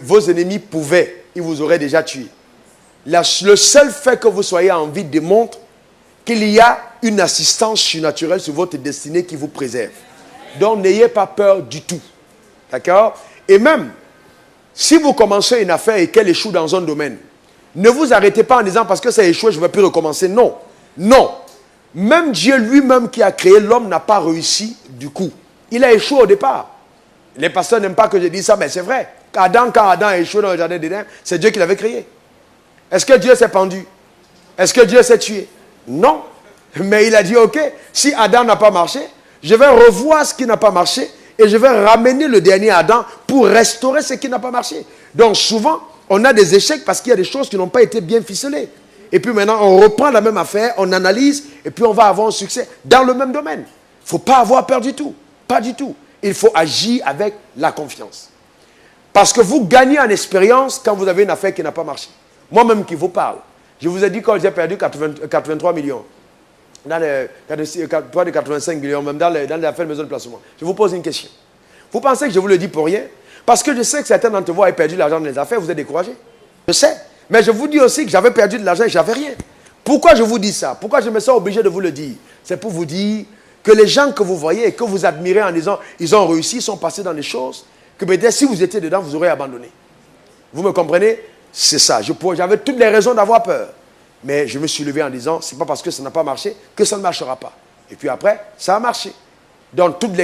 vos ennemis pouvaient, ils vous auraient déjà tué. Le seul fait que vous soyez en vie démontre qu'il y a une assistance surnaturelle sur votre destinée qui vous préserve. Donc, n'ayez pas peur du tout. D'accord? Et même, si vous commencez une affaire et qu'elle échoue dans un domaine, ne vous arrêtez pas en disant parce que ça a échoué, je ne vais plus recommencer. Non. Non. Même Dieu lui-même qui a créé l'homme n'a pas réussi du coup. Il a échoué au départ. Les pasteurs n'aiment pas que je dise ça, mais c'est vrai. Quand Adam a échoué dans le jardin d'Éden, c'est Dieu qui l'avait créé. Est-ce que Dieu s'est pendu? Est-ce que Dieu s'est tué? Non. Mais il a dit, ok, si Adam n'a pas marché, je vais revoir ce qui n'a pas marché et je vais ramener le dernier Adam pour restaurer ce qui n'a pas marché. Donc souvent, on a des échecs parce qu'il y a des choses qui n'ont pas été bien ficelées. Et puis maintenant, on reprend la même affaire, on analyse et puis on va avoir un succès dans le même domaine. Il ne faut pas avoir peur du tout. Pas du tout. Il faut agir avec la confiance. Parce que vous gagnez en expérience quand vous avez une affaire qui n'a pas marché. Moi-même qui vous parle. Je vous ai dit quand j'ai perdu 83 millions. Dans les 85 millions, même dans l'affaire de maison de placement. Je vous pose une question. Vous pensez que je vous le dis pour rien? Parce que je sais que certains d'entre vous avaient perdu de l'argent dans les affaires, vous êtes découragés. Je sais. Mais je vous dis aussi que j'avais perdu de l'argent et je n'avais rien. Pourquoi je vous dis ça? Pourquoi je me sens obligé de vous le dire? C'est pour vous dire que les gens que vous voyez et que vous admirez en disant ils ont réussi, ils sont passés dans des choses que peut-être si vous étiez dedans, vous aurez abandonné. Vous me comprenez? C'est ça. J'avais toutes les raisons d'avoir peur. Mais je me suis levé en disant, c'est pas parce que ça n'a pas marché que ça ne marchera pas. Et puis après, ça a marché. Dans toutes les